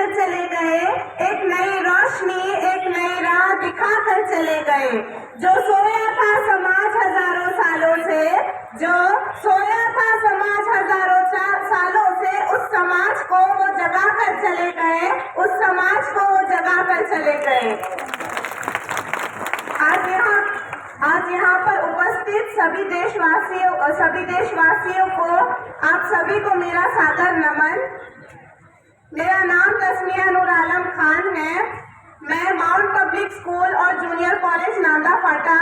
कर चले गए, एक नई रोशनी, एक नई राह दिखा कर चले गए। जो सोया था समाज हजारों सालों से, जो सोया था समाज हजारों सालों से, उस समाज को वो जगा कर चले गए, उस समाज को वो जगा कर चले गए। आज यहाँ पर उपस्थित सभी देशवासियों को, आप सभी को मेरा सादर नमन। मेरा नाम तस्मिया नूर आलम खान है। मैं माउंट पब्लिक स्कूल और जूनियर कॉलेज नांदाफाटा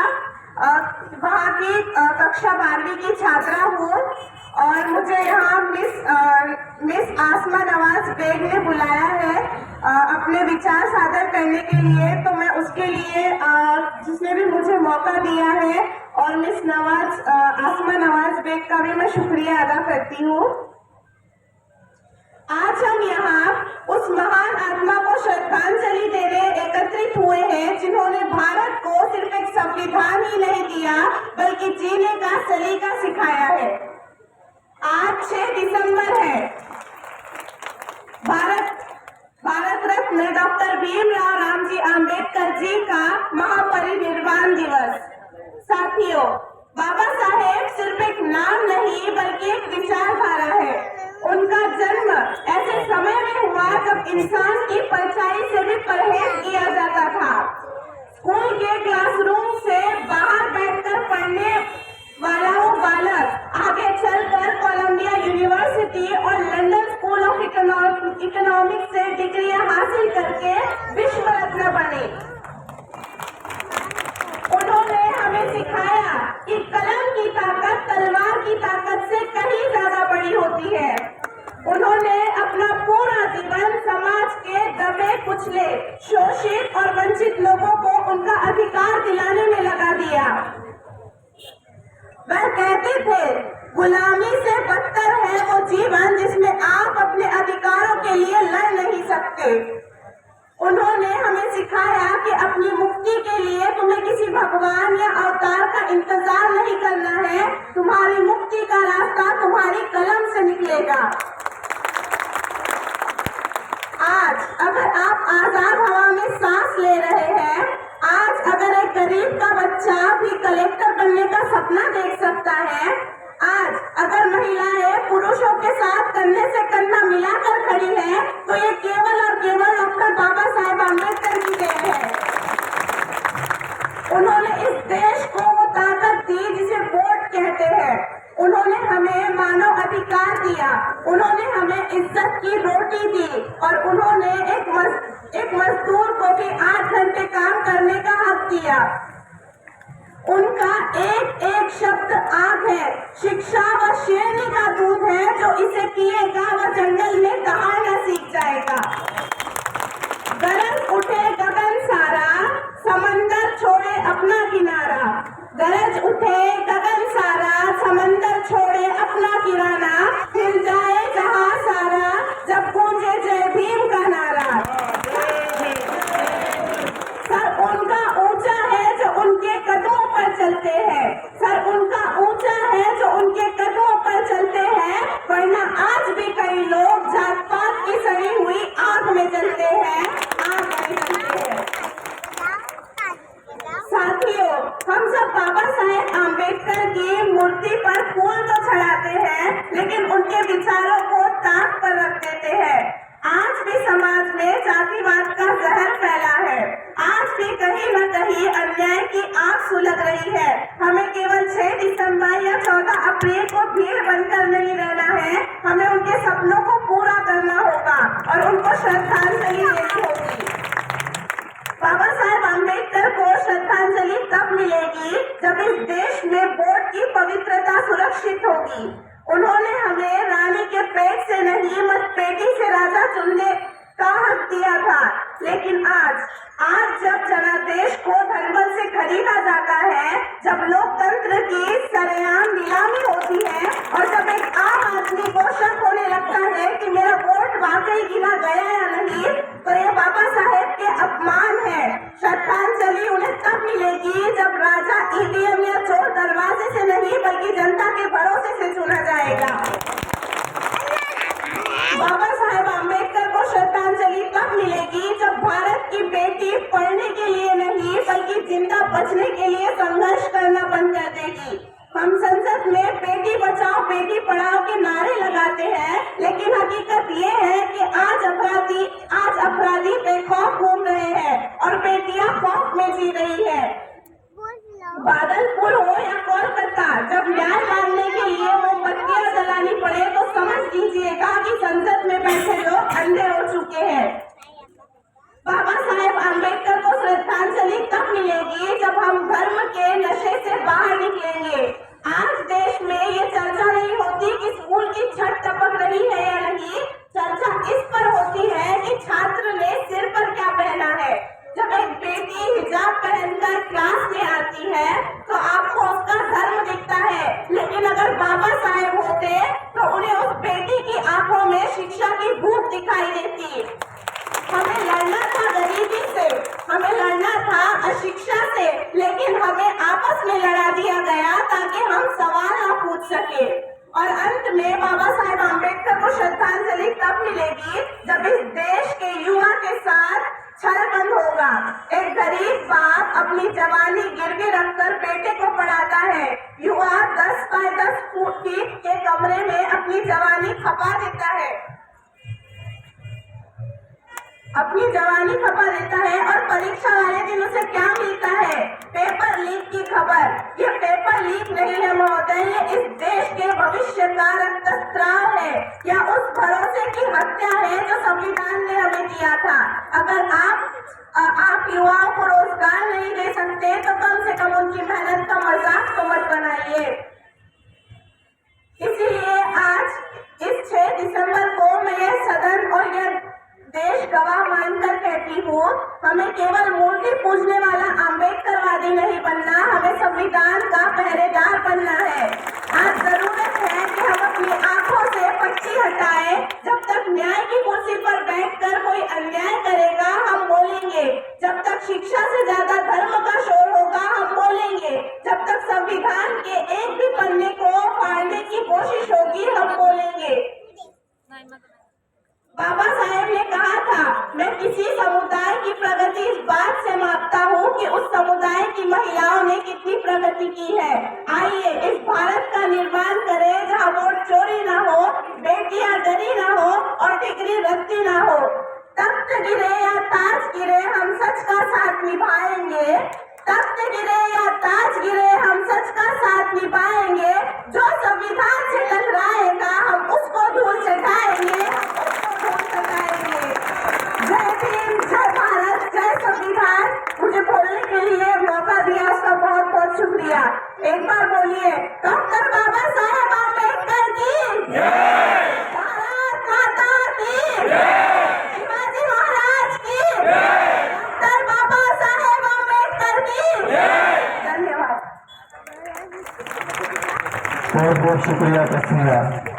वहाँ की कक्षा 12वीं की छात्रा हूँ और मुझे यहाँ मिस आसमा नवाज बेग ने बुलाया है अपने विचार सादर करने के लिए। तो मैं उसके लिए जिसने भी मुझे मौका दिया है और मिस आसमा नवाज बेग का भी मैं शुक्रिया अदा करती हूँ। आज हम यहाँ उस महान आत्मा को श्रद्धांजलि देने एकत्रित हुए हैं जिन्होंने भारत को सिर्फ एक संविधान ही नहीं दिया बल्कि जीने का सलीका सिखाया है। आज 6 दिसंबर है, भारत रत्न डॉक्टर भीमराव रामजी आम्बेडकर जी का महापरिनिर्वाण दिवस। साथियों, बाबा साहेब सिर्फ एक नाम नहीं बल्कि एक विचारधारा है। उनका जन्म ऐसे समय में हुआ जब इंसान की परछाई से भी परहेज किया जाता था। स्कूल के क्लासरूम से बाहर बैठकर पढ़ने वाला वो बालक आगे चलकर कोलंबिया यूनिवर्सिटी और लंदन स्कूल ऑफ इकोनॉमिक्स से डिग्रियां हासिल करके विश्व रत्न बने। उन्होंने हमें सिखाया कि कलम की ताकत तलवार की ताकत से कहीं ज्यादा बड़ी होती है। उन्होंने अपना पूरा जीवन समाज के दबे कुचले, शोषित और वंचित लोगों को उनका अधिकार दिलाने में लगा दिया। वह कहते थे, गुलामी से बदतर है वो जीवन जिसमें आप अपने अधिकारों के लिए लड़ नहीं सकते। उन्होंने हमें सिखाया कि अपनी मुक्ति के लिए तुम्हें किसी भगवान या अवतार का इंतजार नहीं करना है, तुम्हारी मुक्ति का रास्ता तुम्हारी कलम से निकलेगा। आज अगर आप आजाद हवा में सांस ले रहे हैं, आज अगर एक गरीब का बच्चा भी कलेक्टर बनने का सपना देख सकता है, आज अगर महिलाएं पुरुषों के साथ कंधे से कंधा मिलाकर खड़ी है, तो ये केवल और केवल डॉक्टर बाबा साहेब आम्बेडकर की देन है। उन्होंने इस देश को वो ताकत दी जिसे वोट कहते हैं। उन्होंने हमें मानव अधिकार दिया, उन्होंने हमें इज्जत की रोटी दी और उन्होंने एक मजदूर को भी 8 घंटे काम करने का हक दिया। उनका एक एक शब्द आग है, शिक्षा व शेरनी का दूध है, जो इसे पिएगा वह जंगल में दहाड़ना सीख जाएगा। गरज उठे गगन सारा, समंदर छोड़े अपना किनारा। गरज उठे गगन सारा, समंदर छोड़े अपना किनारा। हिल जाए जहां सारा, जब गूंजे जय भीम का नारा। सर उनका ऊंचा है जो उनके कदमों पर चलते हैं, सर उनका ऊंचा है जो उनके कदमों पर चलते हैं, वरना आज भी कई लोग जात पात की सड़ी हुई आग में जलते हैं, आग में जलते हैं। साथियों, हम सब बाबा साहेब आम्बेडकर की मूर्ति पर फूल तो चढ़ाते हैं, लेकिन उनके विचारों को ताक पर रख देते हैं। आज भी समाज में जातिवाद का जहर फैला है, आज भी कहीं न कहीं अन्याय की आग सुलग रही है। हमें केवल 6 दिसंबर या 14 अप्रैल को भीड़ बनकर नहीं रहना है, हमें उनके सपनों को पूरा करना होगा और उनको श्रद्धांजलि देनी होगी। बाबा साहेब आम्बेडकर को श्रद्धांजलि तब मिलेगी जब इस देश में वोट की पवित्रता सुरक्षित होगी। उन्होंने हमें रानी के पेट से नहीं, मतपेटी से राजा चुनने का हक दिया था, लेकिन आज जब जनादेश को धनबल से खरीदा जाता है, जब लोकतंत्र की सरेआम नीलामी होती है और जब एक आम आदमी को शक होने लगता है कि मेरा वोट वाकई गिना गया या नहीं, तो ये बाबा साहेब के अपमान है। श्रद्धांजलि उन्हें तब मिलेगी जब राजा ईवीएम या चोर दरवाजे से नहीं बल्कि जनता के भरोसे से चुना जाएगा। बाबा साहेब आम्बेडकर को श्रद्धांजलि तब बचने के लिए संघर्ष करना बंद कर देगी। हम संसद में बेटी बचाओ बेटी पढ़ाओ के नारे लगाते हैं, लेकिन हकीकत ये है कि आज अपराधी बेखौफ घूम रहे हैं और बेटियां खौफ में जी रही है। भागलपुर हो या कोलकाता, जब न्याय मांगने के लिए मोमबत्तियां जलानी पड़े तो समझ लीजिएगा कि संसद में बैठे लोग अंधे हो चुके हैं। बाबा साहेब आम्बेडकर को श्रद्धांजलि तब मिलेगी जब हम धर्म के नशे से बाहर निकलेंगे। आज देश में ये चर्चा नहीं होती कि स्कूल की छत टपक रही है या नहीं, चर्चा इस पर होती है कि छात्र ने सिर पर क्या पहना है। जब एक बेटी हिजाब पहनकर क्लास में आती है तो आपको उसका धर्म दिखता है, लेकिन अगर बाबा साहेब होते तो उन्हें उस बेटी की आंखों में शिक्षा की भूख दिखाई देती। हमें लड़ना था गरीबी से, हमें लड़ना था अशिक्षा से, लेकिन हमें आपस में लड़ा दिया गया ताकि हम सवाल न पूछ सके। और अंत में बाबा साहेब आम्बेडकर को श्रद्धांजलि तब मिलेगी जब इस देश के युवा के साथ छल बंद होगा। एक गरीब बाप अपनी जवानी गिरवी रखकर बेटे को पढ़ाता है। युवा 10 बाय 10 फीट के कमरे में अपनी जवानी खपा देता है और परीक्षा वाले दिन उसे क्या मिलता है? पेपर लीक की खबर। ये पेपर लीक नहीं है महोदय, ये इस देश के भविष्य का रक्तस्राव है या उस भरोसे की हत्या है जो संविधान ने हमें दिया था। अगर आप युवाओं को रोजगार नहीं दे सकते तो कम से कम उनकी मेहनत का मजाक तो मत बनाइए। इसीलिए आज इस 6 दिसंबर को मैं ये सदन और यह देश गवाह मानकर कहती हूँ, हमें केवल मूर्ति पूजने वाला आम्बेडकरवादी नहीं बनना, हमें संविधान का पहरेदार बनना है। आज जरूरत है कि हम अपनी आंखों से पट्टी हटाएं। जब तक न्याय की कुर्सी पर बैठकर कोई अन्याय करेगा हम बोलेंगे, जब तक शिक्षा से ज्यादा धर्म का शोर होगा हम बोलेंगे, जब तक संविधान के एक भी पन्ने को फाड़ने की कोशिश होगी हम बोलेंगे। बाबा साहेब ने कहा था, मैं किसी समुदाय की प्रगति इस बात से मापता हूँ कि उस समुदाय की महिलाओं ने कितनी प्रगति की है। आइए इस भारत का निर्माण करें जहाँ वोट चोरी ना हो, बेटियां डरी ना हो और डिग्री रद्दी ना हो। तख्त गिरे या ताज गिरे हम सच का साथ निभाएंगे, तख्त गिरे या ताज गिरे हम सच का साथ निभाएंगे। जो संविधान से टकराएगा हम उसको धूल चटाएंगे। जय भीम, जय भारत, जय संविधान। मुझे बोलने के लिए मौका दिया उसका बहुत बहुत शुक्रिया। एक बार बोलिए, डॉक्टर बाबा साहेब आम्बेडकर की जय, भारत माता की जय, शिवाजी महाराज की जय, डॉक्टर बाबा साहेब आम्बेडकर की जय। धन्यवाद। बहुत बहुत शुक्रिया।